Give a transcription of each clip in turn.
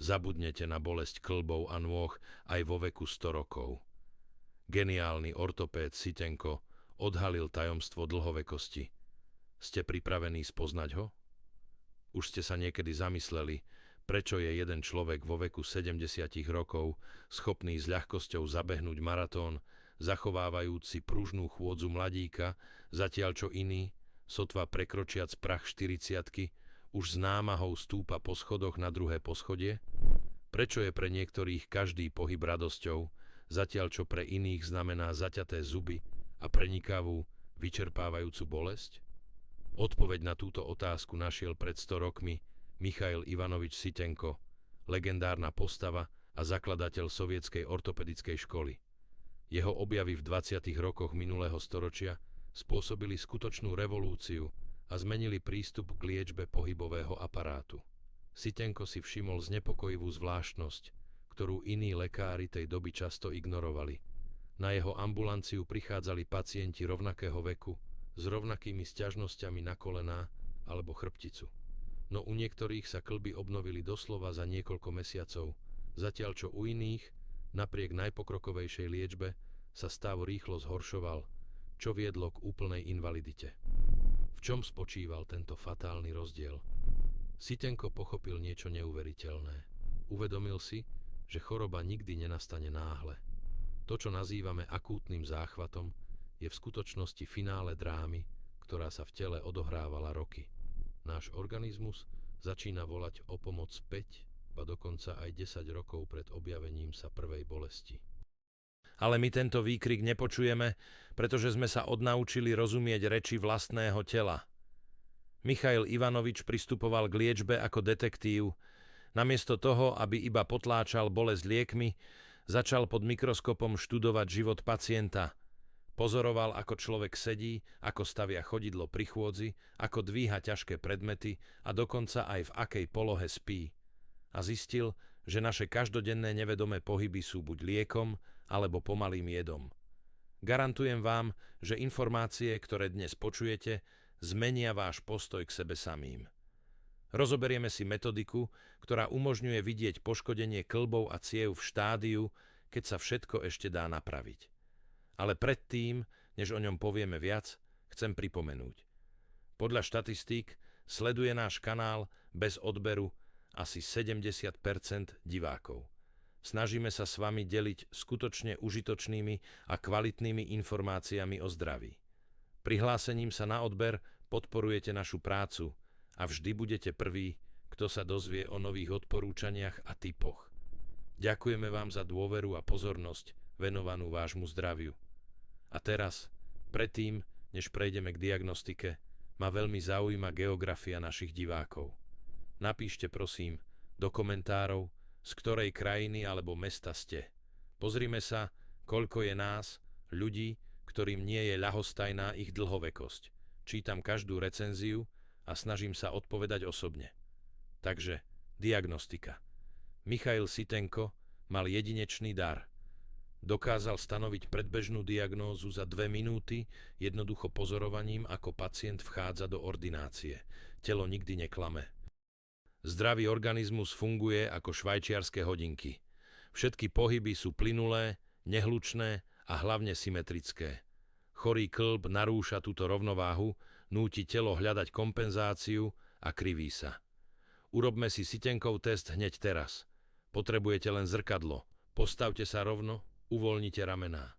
zabudnete na bolesť kĺbov a nôh aj vo veku 100 rokov. Geniálny ortopéd Sitenko odhalil tajomstvo dlhovekosti. Ste pripravení spoznať ho? Už ste sa niekedy zamysleli, prečo je jeden človek vo veku 70 rokov schopný s ľahkosťou zabehnúť maratón, zachovávajúci pružnú chôdzu mladíka, zatiaľ čo iný, sotva prekročiac prach 40-ky, už s námahou stúpa po schodoch na druhé poschodie? Prečo je pre niektorých každý pohyb radosťou, zatiaľ čo pre iných znamená zaťaté zuby a prenikavú, vyčerpávajúcu bolesť? Odpoveď na túto otázku našiel pred 100 rokmi Michail Ivanovič Sitenko, legendárna postava a zakladateľ sovietskej ortopedickej školy. Jeho objavy v 20. rokoch minulého storočia spôsobili skutočnú revolúciu a zmenili prístup k liečbe pohybového aparátu. Sitenko si všimol znepokojivú zvláštnosť, ktorú iní lekári tej doby často ignorovali. Na jeho ambulanciu prichádzali pacienti rovnakého veku s rovnakými sťažnosťami na kolená alebo chrbticu. No u niektorých sa kĺby obnovili doslova za niekoľko mesiacov, zatiaľ čo u iných, napriek najpokrokovejšej liečbe, sa stav rýchlo zhoršoval, čo viedlo k úplnej invalidite. V čom spočíval tento fatálny rozdiel? Sitenko pochopil niečo neuveriteľné. Uvedomil si, že choroba nikdy nenastane náhle. To, čo nazývame akútnym záchvatom, je v skutočnosti finále drámy, ktorá sa v tele odohrávala roky. Náš organizmus začína volať o pomoc 5, ba dokonca aj 10 rokov pred objavením sa prvej bolesti. Ale my tento výkrik nepočujeme, pretože sme sa odnaučili rozumieť reči vlastného tela. Michail Ivanovič pristupoval k liečbe ako detektív. Namiesto toho, aby iba potláčal bolesť liekmi, začal pod mikroskopom študovať život pacienta. Pozoroval, ako človek sedí, ako stavia chodidlo pri chôdzi, ako dvíha ťažké predmety a dokonca aj v akej polohe spí. A zistil, že naše každodenné nevedomé pohyby sú buď liekom, alebo pomalým jedom. Garantujem vám, že informácie, ktoré dnes počujete, zmenia váš postoj k sebe samým. Rozoberieme si metodiku, ktorá umožňuje vidieť poškodenie kĺbov a ciev v štádiu, keď sa všetko ešte dá napraviť. Ale predtým, než o ňom povieme viac, chcem pripomenúť. Podľa štatistík sleduje náš kanál bez odberu asi 70% divákov. Snažíme sa s vami deliť skutočne užitočnými a kvalitnými informáciami o zdraví. Prihlásením sa na odber podporujete našu prácu a vždy budete prvý, kto sa dozvie o nových odporúčaniach a tipoch. Ďakujeme vám za dôveru a pozornosť venovanú vášmu zdraviu. A teraz, predtým, než prejdeme k diagnostike, ma veľmi zaujíma geografia našich divákov. Napíšte prosím do komentárov, z ktorej krajiny alebo mesta ste. Pozrime sa, koľko je nás, ľudí, ktorým nie je ľahostajná ich dlhovekosť. Čítam každú recenziu a snažím sa odpovedať osobne. Takže, diagnostika. Michail Sitenko mal jedinečný dar. Dokázal stanoviť predbežnú diagnózu za 2 minúty jednoducho pozorovaním, ako pacient vchádza do ordinácie. Telo nikdy neklame. Zdravý organizmus funguje ako švajčiarske hodinky. Všetky pohyby sú plynulé, nehlučné a hlavne symetrické. Chorý kĺb narúša túto rovnováhu, núti telo hľadať kompenzáciu a kriví sa. Urobme si Sitenkov test hneď teraz. Potrebujete len zrkadlo. Postavte sa rovno, uvoľnite ramená.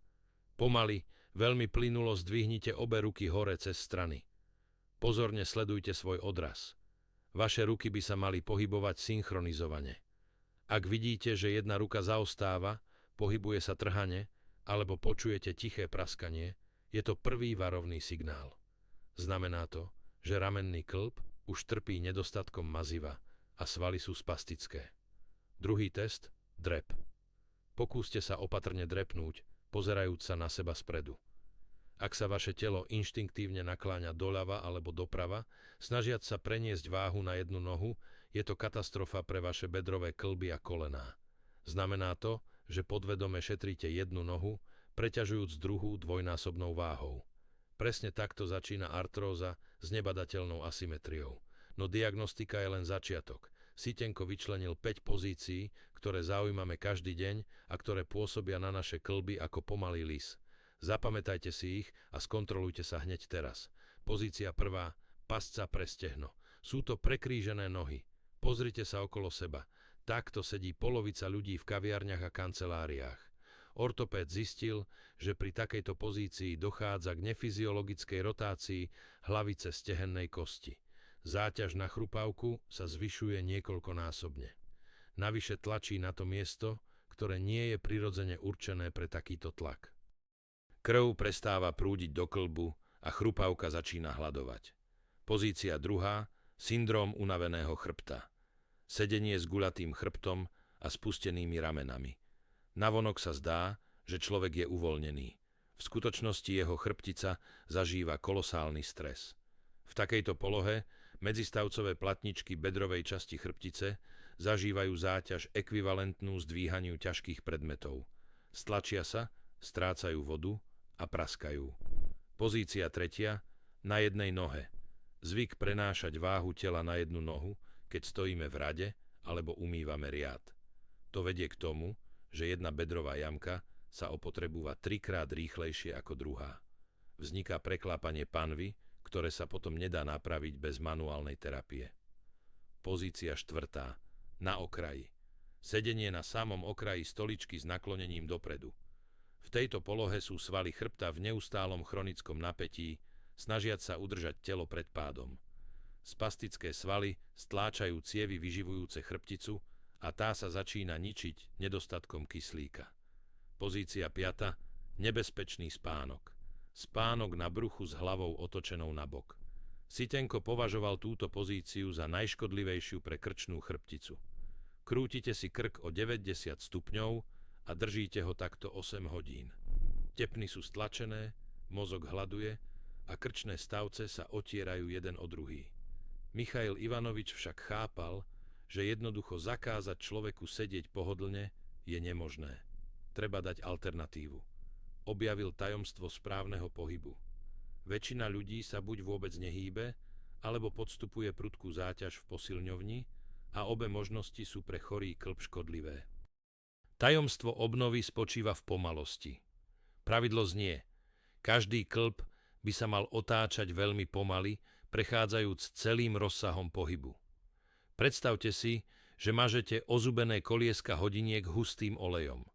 Pomaly, veľmi plynulo zdvihnite obe ruky hore cez strany. Pozorne sledujte svoj odraz. Vaše ruky by sa mali pohybovať synchronizovane. Ak vidíte, že jedna ruka zaostáva, pohybuje sa trhane, alebo počujete tiché praskanie, je to prvý varovný signál. Znamená to, že ramenný kĺb už trpí nedostatkom maziva a svaly sú spastické. Druhý test, drep. Pokúste sa opatrne drepnúť, pozerajúc sa na seba spredu. Ak sa vaše telo inštinktívne nakláňa doľava alebo doprava, snažiac sa preniesť váhu na jednu nohu, je to katastrofa pre vaše bedrové kĺby a kolená. Znamená to, že podvedome šetríte jednu nohu, preťažujúc druhú dvojnásobnou váhou. Presne takto začína artróza s nebadateľnou asymetriou. No diagnostika je len začiatok. Sitenko vyčlenil 5 pozícií, ktoré zaujímame každý deň a ktoré pôsobia na naše kĺby ako pomalý lis. Zapamätajte si ich a skontrolujte sa hneď teraz. Pozícia 1. Pasca pre stehno. Sú to prekrížené nohy. Pozrite sa okolo seba. Takto sedí polovica ľudí v kaviarniach a kanceláriách. Ortopéd zistil, že pri takejto pozícii dochádza k nefyziologickej rotácii hlavice stehennej kosti. Záťaž na chrupavku sa zvyšuje niekoľkonásobne. Navyše tlačí na to miesto, ktoré nie je prirodzene určené pre takýto tlak. Krv prestáva prúdiť do kĺbu a chrupavka začína hladovať. Pozícia 2. Syndróm unaveného chrbta. Sedenie s guľatým chrbtom a spustenými ramenami. Navonok sa zdá, že človek je uvoľnený. V skutočnosti jeho chrbtica zažíva kolosálny stres. V takejto polohe medzistavcové platničky bedrovej časti chrbtice zažívajú záťaž ekvivalentnú zdvíhaniu ťažkých predmetov. Stlačia sa, strácajú vodu a praskajú. Pozícia 3. Na jednej nohe. Zvyk prenášať váhu tela na jednu nohu, keď stojíme v rade alebo umývame riad. To vedie k tomu, že jedna bedrová jamka sa opotrebúva 3-krát rýchlejšie ako druhá. Vzniká preklápanie panvy, ktoré sa potom nedá napraviť bez manuálnej terapie. Pozícia 4. Na okraji. Sedenie na samom okraji stoličky s naklonením dopredu. V tejto polohe sú svaly chrbta v neustálom chronickom napätí, snažiac sa udržať telo pred pádom. Spastické svaly stláčajú cievy vyživujúce chrbticu a tá sa začína ničiť nedostatkom kyslíka. Pozícia 5. Nebezpečný spánok. Spánok na bruchu s hlavou otočenou nabok. Sitenko považoval túto pozíciu za najškodlivejšiu pre krčnú chrbticu. Krútite si krk o 90 stupňov a držíte ho takto 8 hodín. Tepny sú stlačené, mozog hladuje a krčné stavce sa otierajú jeden o druhý. Michail Ivanovič však chápal, že jednoducho zakázať človeku sedieť pohodlne je nemožné. Treba dať alternatívu. Objavil tajomstvo správneho pohybu. Väčšina ľudí sa buď vôbec nehýbe, alebo podstupuje prudkú záťaž v posilňovni a obe možnosti sú pre chorý kĺb škodlivé. Tajomstvo obnovy spočíva v pomalosti. Pravidlo znie: každý kĺb by sa mal otáčať veľmi pomaly, prechádzajúc celým rozsahom pohybu. Predstavte si, že mažete ozubené kolieska hodiniek hustým olejom.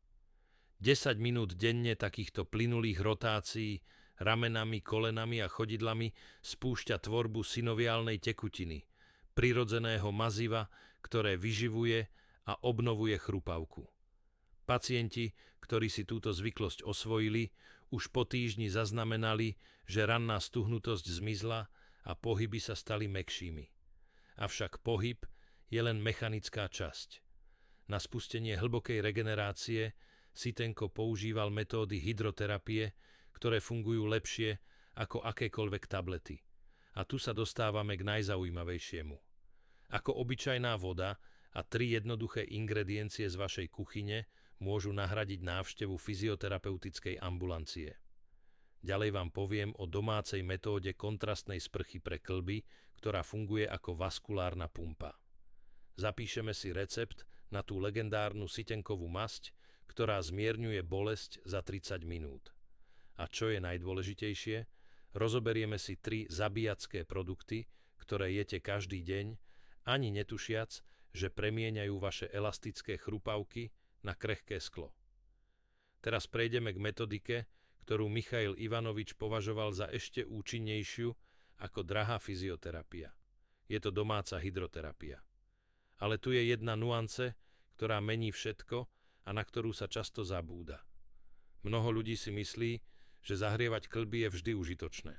10 minút denne takýchto plynulých rotácií ramenami, kolenami a chodidlami spúšťa tvorbu synoviálnej tekutiny, prirodzeného maziva, ktoré vyživuje a obnovuje chrupavku. Pacienti, ktorí si túto zvyklosť osvojili, už po týždni zaznamenali, že ranná stuhnutosť zmizla a pohyby sa stali mäkšími. Avšak pohyb je len mechanická časť. Na spustenie hlbokej regenerácie Sitenko používal metódy hydroterapie, ktoré fungujú lepšie ako akékoľvek tablety. A tu sa dostávame k najzaujímavejšiemu. Ako obyčajná voda a 3 jednoduché ingrediencie z vašej kuchyne môžu nahradiť návštevu fyzioterapeutickej ambulancie. Ďalej vám poviem o domácej metóde kontrastnej sprchy pre kĺby, ktorá funguje ako vaskulárna pumpa. Zapíšeme si recept na tú legendárnu Sitenkovú masť, ktorá zmierňuje bolesť za 30 minút. A čo je najdôležitejšie, rozoberieme si 3 zabíjacké produkty, ktoré jete každý deň, ani netušiac, že premieňajú vaše elastické chrupavky na krehké sklo. Teraz prejdeme k metodike, ktorú Michail Ivanovič považoval za ešte účinnejšiu ako drahá fyzioterapia. Je to domáca hydroterapia. Ale tu je jedna nuance, ktorá mení všetko a na ktorú sa často zabúda. Mnoho ľudí si myslí, že zahrievať kĺby je vždy užitočné.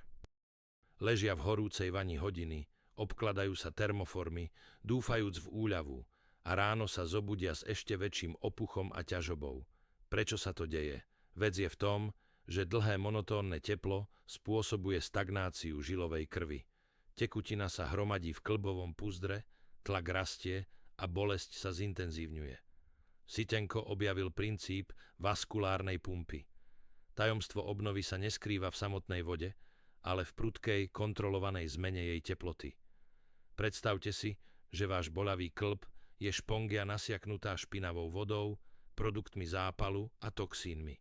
Ležia v horúcej vani hodiny, obkladajú sa termoformy, dúfajúc v úľavu a ráno sa zobudia s ešte väčším opuchom a ťažobou. Prečo sa to deje? Vec je v tom, že dlhé monotónne teplo spôsobuje stagnáciu žilovej krvi. Tekutina sa hromadí v kĺbovom puzdre, tlak rastie a bolesť sa zintenzívňuje. Sitenko objavil princíp vaskulárnej pumpy. Tajomstvo obnovy sa neskrýva v samotnej vode, ale v prudkej, kontrolovanej zmene jej teploty. Predstavte si, že váš boľavý kĺb je špongia nasiaknutá špinavou vodou, produktmi zápalu a toxínmi.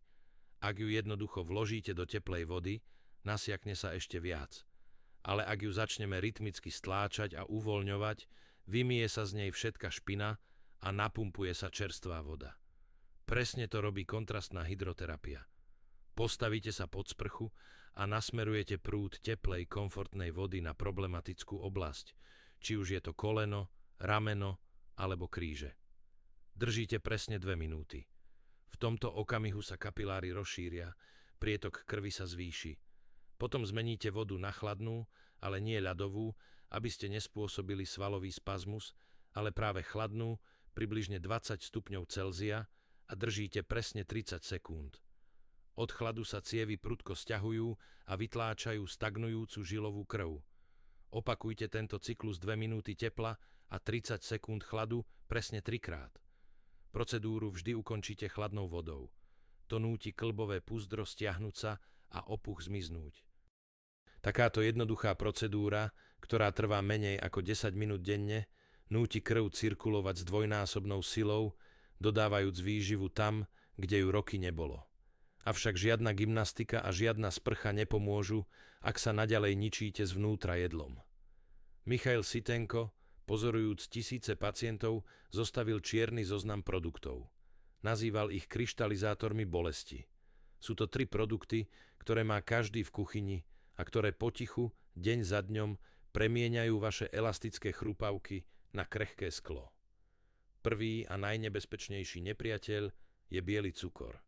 Ak ju jednoducho vložíte do teplej vody, nasiakne sa ešte viac. Ale ak ju začneme rytmicky stláčať a uvoľňovať, vymije sa z nej všetka špina a napumpuje sa čerstvá voda. Presne to robí kontrastná hydroterapia. Postavíte sa pod sprchu a nasmerujete prúd teplej, komfortnej vody na problematickú oblasť, či už je to koleno, rameno alebo kríže. Držíte presne 2 minúty. V tomto okamihu sa kapiláry rozšíria, prietok krvi sa zvýši. Potom zmeníte vodu na chladnú, ale nie ľadovú, aby ste nespôsobili svalový spazmus, ale práve chladnú, približne 20 stupňov Celzia a držíte presne 30 sekúnd. Od chladu sa cievy prudko sťahujú a vytláčajú stagnujúcu žilovú krv. Opakujte tento cyklus 2 minúty tepla a 30 sekúnd chladu presne 3-krát. Procedúru vždy ukončíte chladnou vodou. To núti kĺbové púzdro stiahnuť sa a opuch zmiznúť. Takáto jednoduchá procedúra, ktorá trvá menej ako 10 minút denne, núti krv cirkulovať s dvojnásobnou silou, dodávajúc výživu tam, kde ju roky nebolo. Avšak žiadna gymnastika a žiadna sprcha nepomôžu, ak sa naďalej ničíte zvnútra jedlom. Michail Sitenko, pozorujúc tisíce pacientov, zostavil čierny zoznam produktov. Nazýval ich kryštalizátormi bolesti. Sú to 3 produkty, ktoré má každý v kuchyni a ktoré potichu, deň za dňom, premieňajú vaše elastické chrupavky na krehké sklo. Prvý a najnebezpečnejší nepriateľ je biely cukor.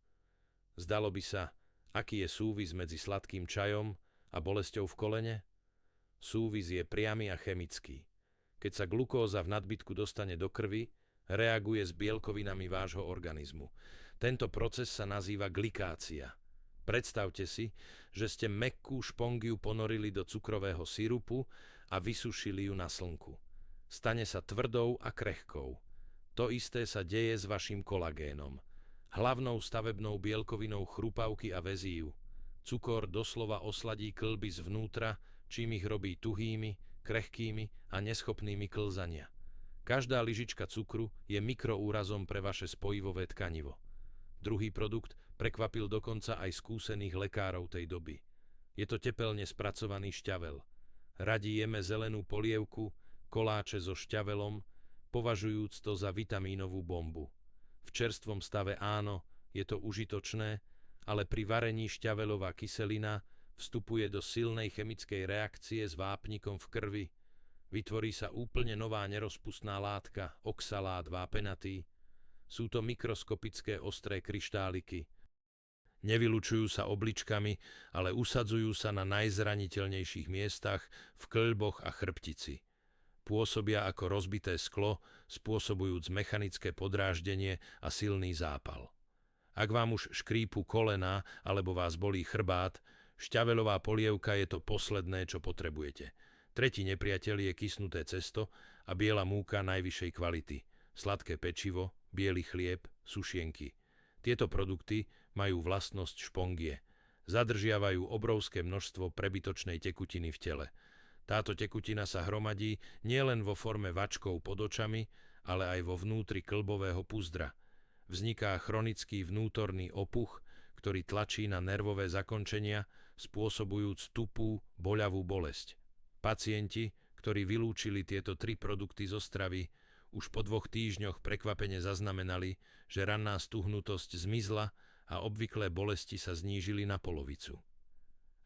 Zdalo by sa, aký je súvis medzi sladkým čajom a bolesťou v kolene? Súvis je priamy a chemický. Keď sa glukóza v nadbytku dostane do krvi, reaguje s bielkovinami vášho organizmu. Tento proces sa nazýva glikácia. Predstavte si, že ste mäkkú špongiu ponorili do cukrového sirupu a vysušili ju na slnku. Stane sa tvrdou a krehkou. To isté sa deje s vašim kolagénom, hlavnou stavebnou bielkovinou chrupavky a väzív. Cukor doslova osladí kĺby zvnútra, čím ich robí tuhými, krehkými a neschopnými klzania. Každá lyžička cukru je mikroúrazom pre vaše spojivové tkanivo. Druhý produkt prekvapil dokonca aj skúsených lekárov tej doby. Je to tepelne spracovaný šťavel. Radi jeme zelenú polievku, koláče so šťavelom, považujúc to za vitamínovú bombu. V čerstvom stave áno, je to užitočné, ale pri varení šťavelová kyselina vstupuje do silnej chemickej reakcie s vápnikom v krvi. Vytvorí sa úplne nová nerozpustná látka, oxalát vápenatý. Sú to mikroskopické ostré kryštáliky. Nevylučujú sa obličkami, ale usadzujú sa na najzraniteľnejších miestach v kĺboch a chrbtici. Pôsobia ako rozbité sklo, spôsobujúc mechanické podráždenie a silný zápal. Ak vám už škrípu kolená alebo vás bolí chrbát, šťavelová polievka je to posledné, čo potrebujete. Tretí nepriateľ je kysnuté cesto a biela múka najvyššej kvality, sladké pečivo, biely chlieb, sušienky. Tieto produkty majú vlastnosť špongie. Zadržiavajú obrovské množstvo prebytočnej tekutiny v tele. Táto tekutina sa hromadí nielen vo forme vačkov pod očami, ale aj vo vnútri kĺbového púzdra. Vzniká chronický vnútorný opuch, ktorý tlačí na nervové zakončenia, spôsobujúc tupú, boľavú bolesť. Pacienti, ktorí vylúčili tieto 3 produkty zo stravy, už po 2 týždňoch prekvapene zaznamenali, že ranná stuhnutosť zmizla a obvyklé bolesti sa znížili na polovicu.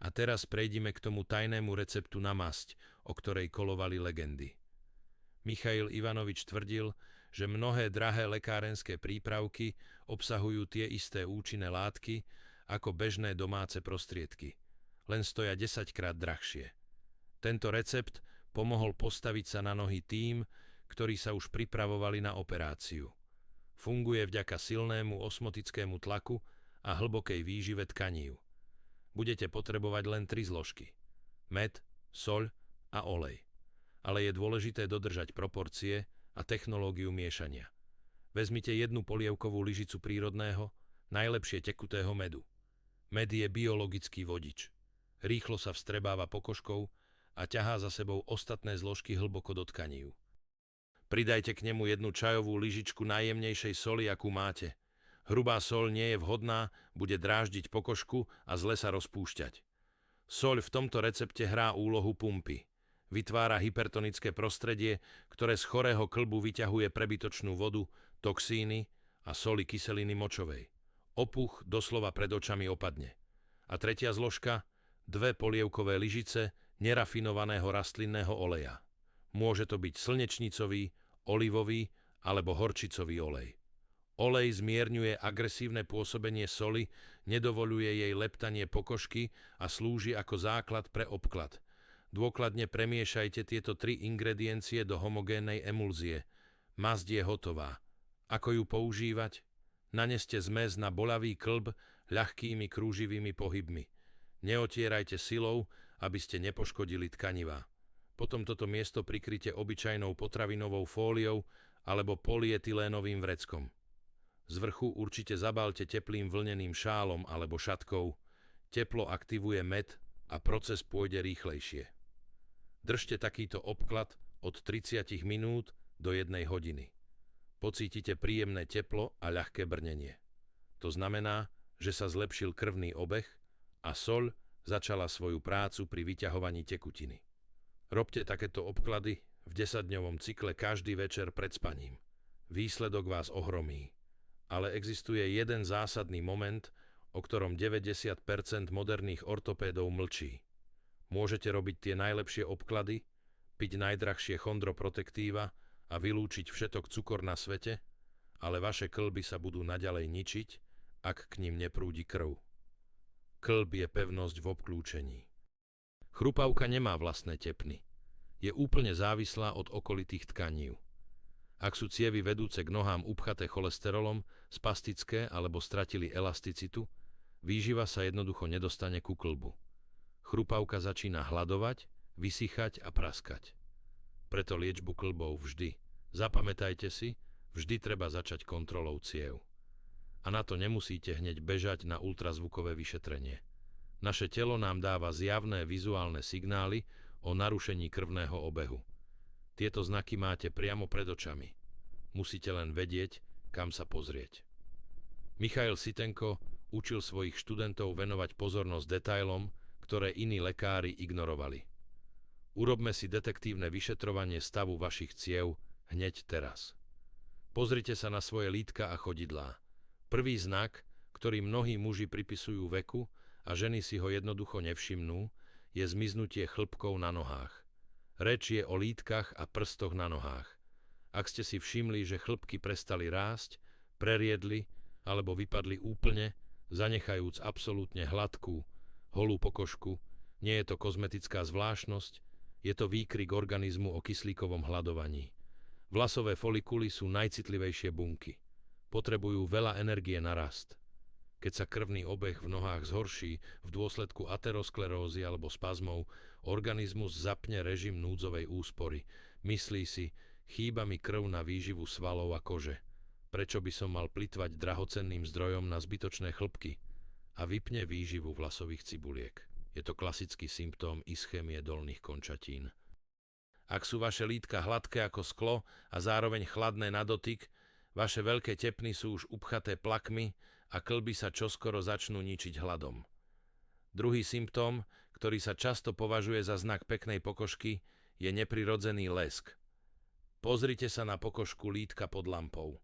A teraz prejdime k tomu tajnému receptu na masť, o ktorej kolovali legendy. Michail Ivanovič tvrdil, že mnohé drahé lekárenské prípravky obsahujú tie isté účinné látky ako bežné domáce prostriedky, len stoja 10-krát drahšie. Tento recept pomohol postaviť sa na nohy tým, ktorí sa už pripravovali na operáciu. Funguje vďaka silnému osmotickému tlaku a hlbokej výžive tkanív. Budete potrebovať len 3 zložky. Med, soľ a olej. Ale je dôležité dodržať proporcie a technológiu miešania. Vezmite 1 polievkovú lyžicu prírodného, najlepšie tekutého medu. Med je biologický vodič. Rýchlo sa vstrebáva pokožkou a ťahá za sebou ostatné zložky hlboko do tkanív. Pridajte k nemu jednu čajovú lyžičku najjemnejšej soli, akú máte. Hrubá soľ nie je vhodná, bude dráždiť pokožku a zle sa rozpúšťať. Soľ v tomto recepte hrá úlohu pumpy. Vytvára hypertonické prostredie, ktoré z chorého kĺbu vyťahuje prebytočnú vodu, toxíny a soli kyseliny močovej. Opuch doslova pred očami opadne. A tretia zložka, 2 polievkové lyžice nerafinovaného rastlinného oleja. Môže to byť slnečnicový, olivový alebo horčicový olej. Olej zmierňuje agresívne pôsobenie soli, nedovoľuje jej leptanie pokožky a slúži ako základ pre obklad. Dôkladne premiešajte tieto 3 ingrediencie do homogénnej emulzie. Masť je hotová. Ako ju používať? Naneste zmes na boľavý kĺb ľahkými krúživými pohybmi. Neotierajte silou, aby ste nepoškodili tkanivá. Potom toto miesto prikryte obyčajnou potravinovou fóliou alebo polyetylénovým vreckom. Z vrchu určite zabálte teplým vlneným šálom alebo šatkou. Teplo aktivuje med a proces pôjde rýchlejšie. Držte takýto obklad od 30 minút do 1 hodiny. Pocítite príjemné teplo a ľahké brnenie. To znamená, že sa zlepšil krvný obeh a soľ začala svoju prácu pri vyťahovaní tekutiny. Robte takéto obklady v 10-dňovom cykle každý večer pred spaním. Výsledok vás ohromí. Ale existuje jeden zásadný moment, o ktorom 90% moderných ortopédov mlčí. Môžete robiť tie najlepšie obklady, piť najdrahšie chondroprotektíva a vylúčiť všetok cukor na svete, ale vaše kĺby sa budú naďalej ničiť, ak k ním neprúdi krv. Kĺb je pevnosť v obklúčení. Chrupavka nemá vlastné tepny. Je úplne závislá od okolitých tkanív. Ak sú cievy vedúce k nohám upchaté cholesterolom, spastické alebo stratili elasticitu, výživa sa jednoducho nedostane ku kĺbu. Chrupavka začína hladovať, vysychať a praskať. Preto liečbu kĺbov vždy, zapamätajte si, vždy treba začať kontrolou ciev. A na to nemusíte hneď bežať na ultrazvukové vyšetrenie. Naše telo nám dáva zjavné vizuálne signály o narušení krvného obehu. Tieto znaky máte priamo pred očami. Musíte len vedieť, kam sa pozrieť. Michail Sitenko učil svojich študentov venovať pozornosť detailom, ktoré iní lekári ignorovali. Urobme si detektívne vyšetrovanie stavu vašich ciev hneď teraz. Pozrite sa na svoje lítka a chodidlá. Prvý znak, ktorý mnohí muži pripisujú veku a ženy si ho jednoducho nevšimnú, je zmiznutie chlpkov na nohách. Reč je o lítkach a prstoch na nohách. Ak ste si všimli, že chlpky prestali rásť, preriedli alebo vypadli úplne, zanechajúc absolútne hladkú, holú pokožku, nie je to kozmetická zvláštnosť, je to výkrik organizmu o kyslíkovom hladovaní. Vlasové folikuly sú najcitlivejšie bunky. Potrebujú veľa energie na rast. Keď sa krvný obeh v nohách zhorší v dôsledku aterosklerózy alebo spazmov, organizmus zapne režim núdzovej úspory. Myslí si, chýba mi krv na výživu svalov a kože. Prečo by som mal plytvať drahocenným zdrojom na zbytočné chlpky? A vypne výživu vlasových cibuliek. Je to klasický symptóm ischémie dolných končatín. Ak sú vaše lítka hladké ako sklo a zároveň chladné na dotyk, vaše veľké tepny sú už upchaté plakmi a kĺby sa čoskoro začnú ničiť hladom. Druhý symptóm, ktorý sa často považuje za znak peknej pokožky, je neprirodzený lesk. Pozrite sa na pokožku lítka pod lampou.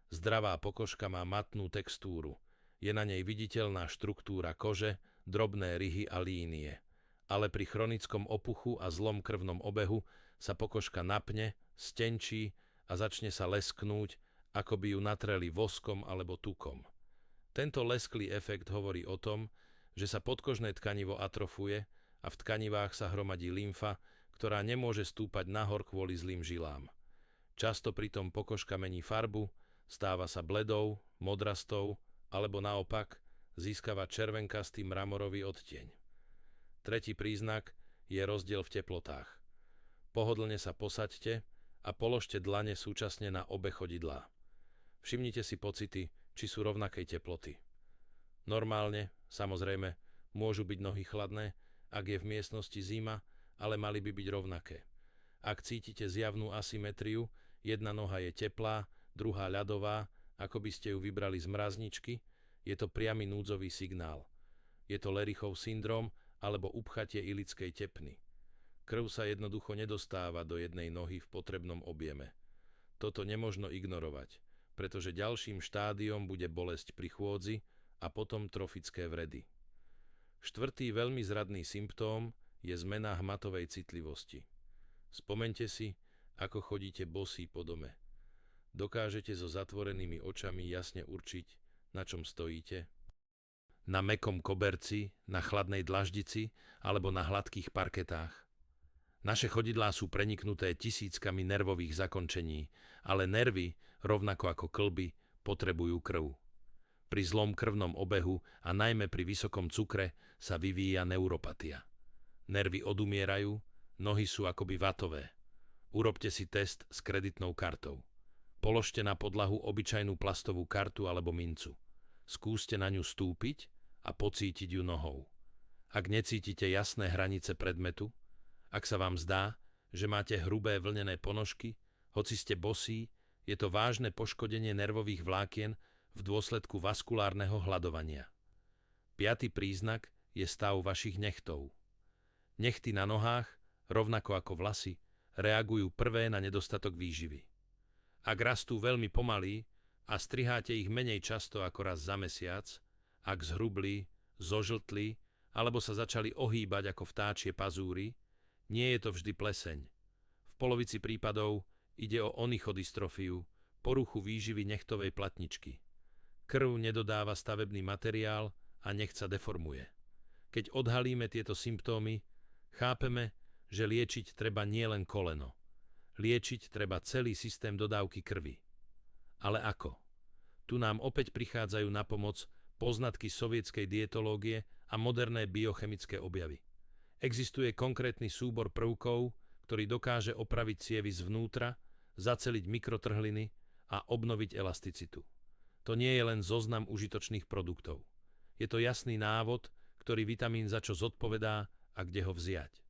Zdravá pokožka má matnú textúru. Je na nej viditeľná štruktúra kože, drobné ryhy a línie. Ale pri chronickom opuchu a zlom krvnom obehu sa pokožka napne, stenčí a začne sa lesknúť, ako by ju natreli voskom alebo tukom. Tento lesklý efekt hovorí o tom, že sa podkožné tkanivo atrofuje a v tkanivách sa hromadí lymfa, ktorá nemôže stúpať nahor kvôli zlým žilám. Často pritom pokožka mení farbu, stáva sa bledou, modrastou alebo naopak získava červenkastý mramorový odtieň. Tretí príznak je rozdiel v teplotách. Pohodlne sa posaďte a položte dlane súčasne na obe chodidlá. Všimnite si pocity, či sú rovnakej teploty. Normálne, samozrejme, môžu byť nohy chladné, ak je v miestnosti zima, ale mali by byť rovnaké. Ak cítite zjavnú asymetriu, Jedna noha je teplá, druhá ľadová, ako by ste ju vybrali z mrazničky, je to priamy núdzový signál. Je to Lerichov syndrom alebo upchatie ilickej tepny. Krv sa jednoducho nedostáva do jednej nohy v potrebnom objeme. Toto nemožno ignorovať, pretože ďalším štádiom bude bolesť pri chôdzi a potom trofické vredy. Štvrtý veľmi zradný symptóm je zmena hmatovej citlivosti. Spomeňte si, ako chodíte bosí po dome. Dokážete so zatvorenými očami jasne určiť, na čom stojíte? Na mäkkom koberci, na chladnej dlaždici alebo na hladkých parketách. Naše chodidlá sú preniknuté tisíckami nervových zakončení, ale nervy, rovnako ako kĺby, potrebujú krv. Pri zlom krvnom obehu a najmä pri vysokom cukre sa vyvíja neuropatia. Nervy odumierajú, nohy sú akoby vatové. Urobte si test s kreditnou kartou. Položte na podlahu obyčajnú plastovú kartu alebo mincu. Skúste na ňu stúpiť a pocítiť ju nohou. Ak necítite jasné hranice predmetu, ak sa vám zdá, že máte hrubé vlnené ponožky, hoci ste bosí, je to vážne poškodenie nervových vlákien v dôsledku vaskulárneho hladovania. 5. príznak je stav vašich nechtov. Nechty na nohách, rovnako ako vlasy, reagujú prvé na nedostatok výživy. Ak rastú veľmi pomaly a striháte ich menej často ako raz za mesiac, ak zhrubli, zožltli alebo sa začali ohýbať ako vtáčie pazúry, nie je to vždy pleseň. V polovici prípadov ide o onychodystrofiu, poruchu výživy nechtovej platničky. Krv nedodáva stavebný materiál a nechť sa deformuje. Keď odhalíme tieto symptómy, chápeme, že liečiť treba nielen koleno. Liečiť treba celý systém dodávky krvi. Ale ako? Tu nám opäť prichádzajú na pomoc poznatky sovietskej dietológie a moderné biochemické objavy. Existuje konkrétny súbor prvkov, ktorý dokáže opraviť cievy zvnútra, zaceliť mikrotrhliny a obnoviť elasticitu. To nie je len zoznam užitočných produktov. Je to jasný návod, ktorý vitamín za čo zodpovedá a kde ho vziať.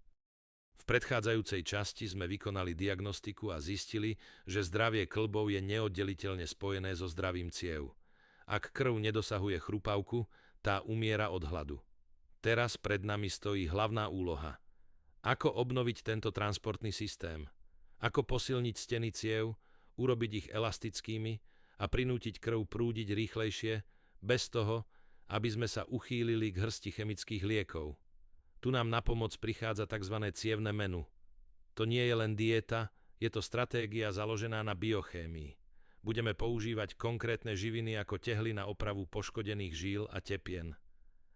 V predchádzajúcej časti sme vykonali diagnostiku a zistili, že zdravie kĺbov je neoddeliteľne spojené so zdravím ciev. Ak krv nedosahuje chrupavku, tá umiera od hladu. Teraz pred nami stojí hlavná úloha. Ako obnoviť tento transportný systém? Ako posilniť steny ciev, urobiť ich elastickými a prinútiť krv prúdiť rýchlejšie, bez toho, aby sme sa uchýlili k hrsti chemických liekov. Tu nám na pomoc prichádza tzv. Cievne menu. To nie je len dieta, je to stratégia založená na biochémii. Budeme používať konkrétne živiny ako tehly na opravu poškodených žíl a tepien.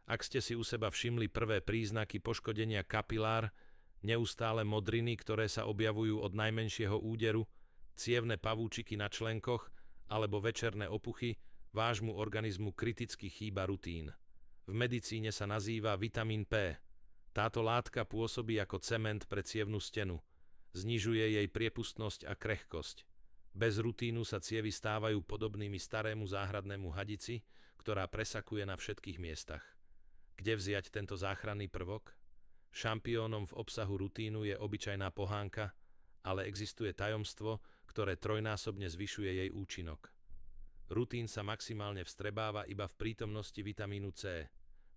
Ak ste si u seba všimli prvé príznaky poškodenia kapilár, neustále modriny, ktoré sa objavujú od najmenšieho úderu, cievne pavúčiky na členkoch alebo večerné opuchy, vášmu organizmu kriticky chýba rutín. V medicíne sa nazýva vitamín P. Táto látka pôsobí ako cement pre cievnu stenu. Znižuje jej priepustnosť a krehkosť. Bez rutínu sa cievy stávajú podobnými starému záhradnému hadici, ktorá presakuje na všetkých miestach. Kde vziať tento záchranný prvok? Šampiónom v obsahu rutínu je obyčajná pohánka, ale existuje tajomstvo, ktoré trojnásobne zvyšuje jej účinok. Rutín sa maximálne vstrebáva iba v prítomnosti vitamínu C.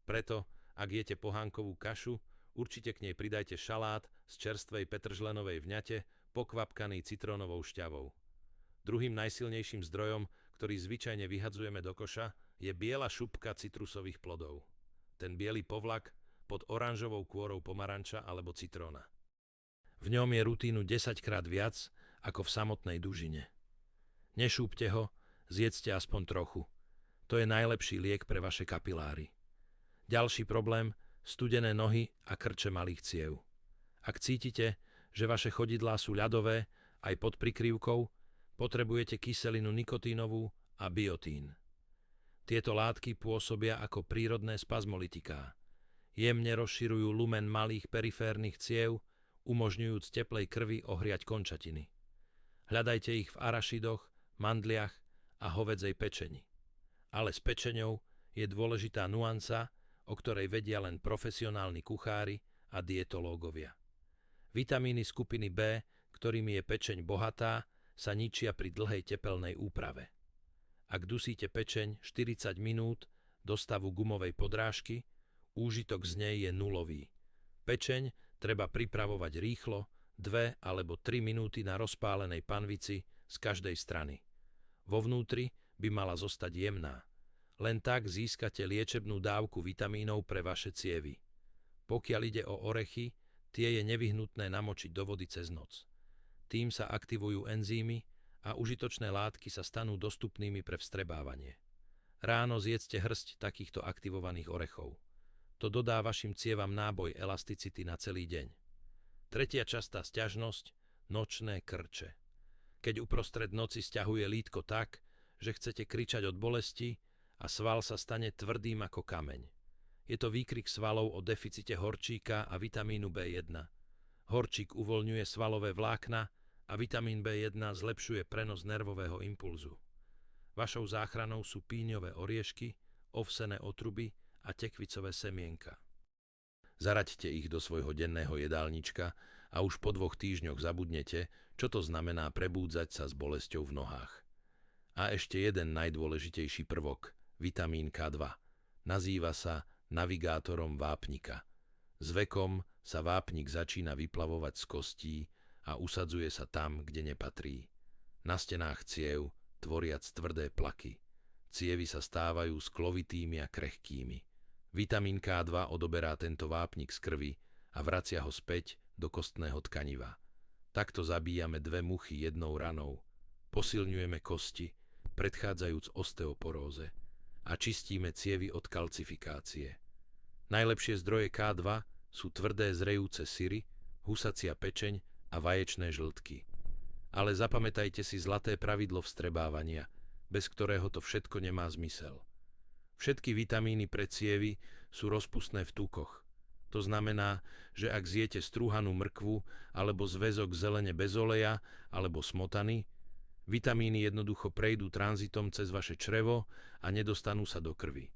Preto, ak jete pohánkovú kašu, určite k nej pridajte šalát z čerstvej petržlenovej vňate, pokvapkaný citrónovou šťavou. Druhým najsilnejším zdrojom, ktorý zvyčajne vyhadzujeme do koša, je biela šupka citrusových plodov. Ten biely povlak pod oranžovou kôrou pomaranča alebo citróna. V ňom je rutínu 10-krát viac ako v samotnej dužine. Nešúpte ho, zjedzte aspoň trochu. To je najlepší liek pre vaše kapiláry. Ďalší problém, studené nohy a krče malých ciev. Ak cítite, že vaše chodidlá sú ľadové, aj pod prikryvkou, potrebujete kyselinu nikotínovú a biotín. Tieto látky pôsobia ako prírodné spazmolitiká. Jemne rozširujú lumen malých periférnych ciev, umožňujúc teplej krvi ohriať končatiny. Hľadajte ich v arašidoch, mandliach a hovedzej pečeni. Ale s pečeňou je dôležitá nuanca, o ktorej vedia len profesionálni kuchári a dietológovia. Vitamíny skupiny B, ktorými je pečeň bohatá, sa ničia pri dlhej tepelnej úprave. Ak dusíte pečeň 40 minút do stavu gumovej podrážky, úžitok z nej je nulový. Pečeň treba pripravovať rýchlo, 2 alebo 3 minúty na rozpálenej panvici z každej strany. Vo vnútri by mala zostať jemná. Len tak získate liečebnú dávku vitamínov pre vaše cievy. Pokiaľ ide o orechy, tie je nevyhnutné namočiť do vody cez noc. Tým sa aktivujú enzymy a užitočné látky sa stanú dostupnými pre vstrebávanie. Ráno zjedzte hrsti takýchto aktivovaných orechov. To dodá vašim cievam náboj elasticity na celý deň. Tretia častá sťažnosť – nočné krče. Keď uprostred noci sťahuje lítko tak, že chcete kričať od bolesti a sval sa stane tvrdým ako kameň. Je to výkrik svalov o deficite horčíka a vitamínu B1. Horčík uvoľňuje svalové vlákna a vitamín B1 zlepšuje prenos nervového impulzu. Vašou záchranou sú píňové oriešky, ovsené otruby a tekvicové semienka. Zaraďte ich do svojho denného jedálnička a už po 2 týždňoch zabudnete, čo to znamená prebúdzať sa s bolesťou v nohách. A ešte jeden najdôležitejší prvok, vitamín K2. Nazýva sa navigátorom vápnika. S vekom sa vápnik začína vyplavovať z kostí a usadzuje sa tam, kde nepatrí. Na stenách ciev, tvoriac tvrdé plaky. Cievy sa stávajú sklovitými a krehkými. Vitamín K2 odoberá tento vápnik z krvi a vracia ho späť do kostného tkaniva. Takto zabíjame 2 muchy jednou ranou. Posilňujeme kosti, predchádzajúc osteoporóze, a čistíme cievy od kalcifikácie. Najlepšie zdroje K2 sú tvrdé zrejúce syry, husacia pečeň a vaječné žltky. Ale zapamätajte si zlaté pravidlo vstrebávania, bez ktorého to všetko nemá zmysel. Všetky vitamíny pre cievy sú rozpustné v tukoch. To znamená, že ak zjete strúhanú mrkvu alebo zväzok zelene bez oleja alebo smotany, vitamíny jednoducho prejdú tranzitom cez vaše črevo a nedostanú sa do krvi.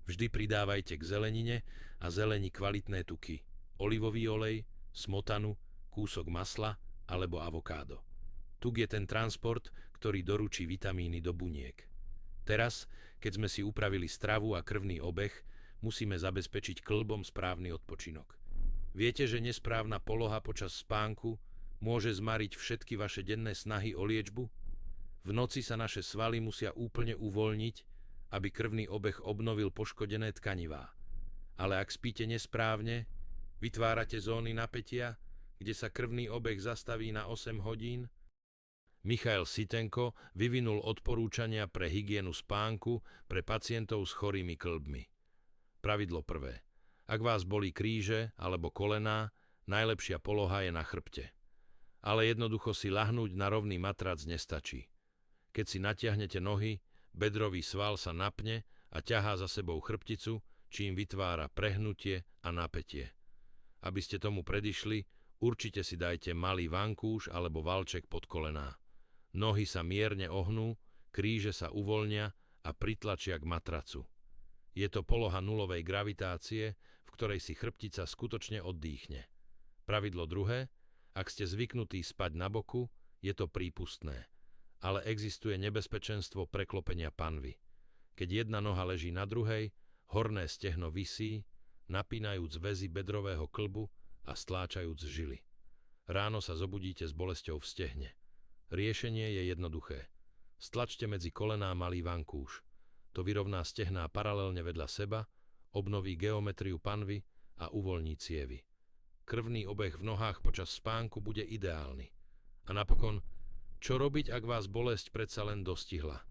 Vždy pridávajte k zelenine a zeleni kvalitné tuky, olivový olej, smotanu, kúsok masla alebo avokádo. Tuk je ten transport, ktorý doručí vitamíny do buniek. Teraz, keď sme si upravili stravu a krvný obeh, musíme zabezpečiť kĺbom správny odpočinok. Viete, že nesprávna poloha počas spánku môže zmariť všetky vaše denné snahy o liečbu? V noci sa naše svaly musia úplne uvoľniť, aby krvný obeh obnovil poškodené tkanivá. Ale ak spíte nesprávne, vytvárate zóny napätia, kde sa krvný obeh zastaví na 8 hodín. Michail Sitenko vyvinul odporúčania pre hygienu spánku pre pacientov s chorými kĺbmi. Pravidlo 1. Ak vás bolí kríže alebo kolená, najlepšia poloha je na chrbte. Ale jednoducho si ľahnúť na rovný matrac nestačí. Keď si natiahnete nohy, bedrový sval sa napne a ťahá za sebou chrbticu, čím vytvára prehnutie a napätie. Aby ste tomu predišli, určite si dajte malý vankúš alebo valček pod kolená. Nohy sa mierne ohnú, kríže sa uvoľnia a pritlačia k matracu. Je to poloha nulovej gravitácie, v ktorej si chrbtica skutočne oddychne. Pravidlo 2. Ak ste zvyknutí spať na boku, je to prípustné. Ale existuje nebezpečenstvo preklopenia panvy. Keď jedna noha leží na druhej, horné stehno visí, napínajúc väzy bedrového kĺbu a stláčajúc žily. Ráno sa zobudíte s bolesťou v stehne. Riešenie je jednoduché. Stlačte medzi kolená malý vankúš. To vyrovná stehná paralelne vedľa seba, obnoví geometriu panvy a uvoľní cievy. Krvný obeh v nohách počas spánku bude ideálny. A napokon, čo robiť, ak vás bolesť predsa len dostihla?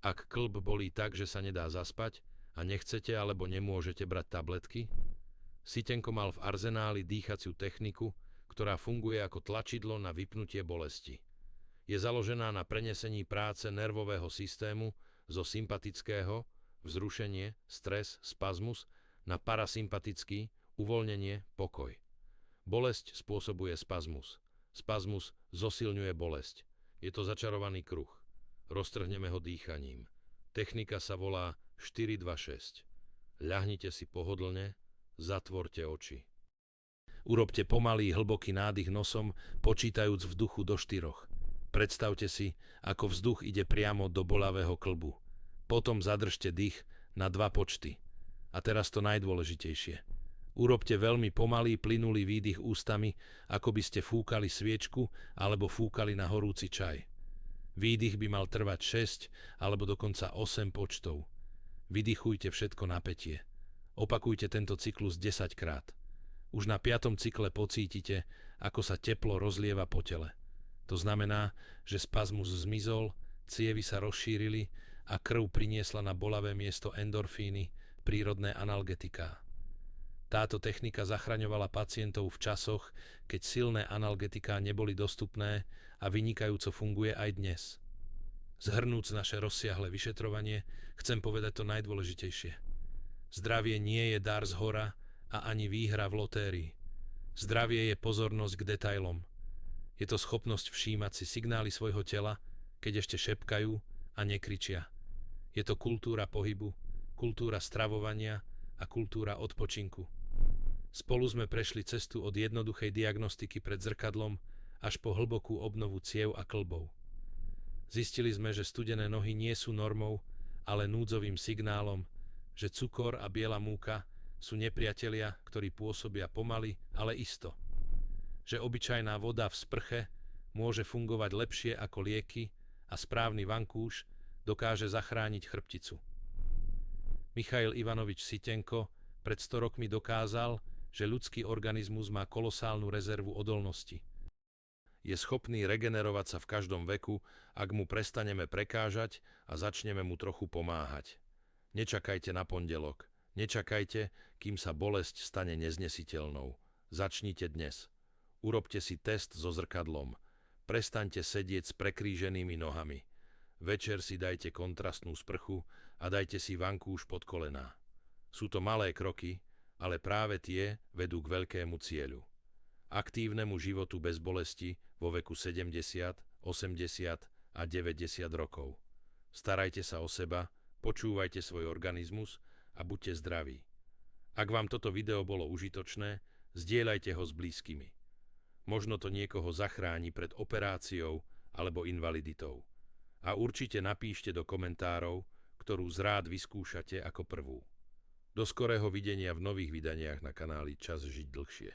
Ak kĺb bolí tak, že sa nedá zaspať a nechcete alebo nemôžete brať tabletky? Sitenko mal v arzenáli dýchaciu techniku, ktorá funguje ako tlačidlo na vypnutie bolesti. Je založená na prenesení práce nervového systému zo sympatického, vzrušenie, stres, spazmus, na parasympatický, uvoľnenie, pokoj. Bolesť spôsobuje spazmus. Spazmus zosilňuje bolesť. Je to začarovaný kruh. Roztrhneme ho dýchaním. Technika sa volá 4-2-6. Ľahnite si pohodlne, zatvorte oči. Urobte pomalý hlboký nádych nosom, počítajúc v duchu do 4. Predstavte si, ako vzduch ide priamo do bolavého klbu. Potom zadržte dých na 2 počty. A teraz to najdôležitejšie. Urobte veľmi pomalý, plynulý výdych ústami, ako by ste fúkali sviečku alebo fúkali na horúci čaj. Výdych by mal trvať 6 alebo dokonca 8 počtov. Vydychujte všetko napätie. Opakujte tento cyklus 10 krát. Už na 5. cykle pocítite, ako sa teplo rozlieva po tele. To znamená, že spazmus zmizol, cievy sa rozšírili a krv priniesla na bolavé miesto endorfíny, prírodné analgetiká. Táto technika zachraňovala pacientov v časoch, keď silné analgetiká neboli dostupné a vynikajúco funguje aj dnes. Zhrnúc naše rozsiahle vyšetrovanie, chcem povedať to najdôležitejšie. Zdravie nie je dar zhora a ani výhra v lotérii. Zdravie je pozornosť k detailom. Je to schopnosť všímať si signály svojho tela, keď ešte šepkajú a nekričia. Je to kultúra pohybu, kultúra stravovania a kultúra odpočinku. Spolu sme prešli cestu od jednoduchej diagnostiky pred zrkadlom až po hlbokú obnovu ciev a kĺbov. Zistili sme, že studené nohy nie sú normou, ale núdzovým signálom, že cukor a biela múka sú nepriatelia, ktorí pôsobia pomaly, ale isto. Že obyčajná voda v sprche môže fungovať lepšie ako lieky a správny vankúš dokáže zachrániť chrbticu. Michail Ivanovič Sitenko pred 100 rokmi dokázal, že ľudský organizmus má kolosálnu rezervu odolnosti. Je schopný regenerovať sa v každom veku, ak mu prestaneme prekážať a začneme mu trochu pomáhať. Nečakajte na pondelok. Nečakajte, kým sa bolesť stane neznesiteľnou. Začnite dnes. Urobte si test so zrkadlom. Prestaňte sedieť s prekríženými nohami. Večer si dajte kontrastnú sprchu a dajte si vankúš pod kolená. Sú to malé kroky, ale práve tie vedú k veľkému cieľu. Aktívnemu životu bez bolesti vo veku 70, 80 a 90 rokov. Starajte sa o seba, počúvajte svoj organizmus a buďte zdraví. Ak vám toto video bolo užitočné, zdieľajte ho s blízkymi. Možno to niekoho zachráni pred operáciou alebo invaliditou. A určite napíšte do komentárov, ktorú zrád vyskúšate ako prvú. Do skorého videnia v nových vydaniach na kanáli Čas žiť dlhšie.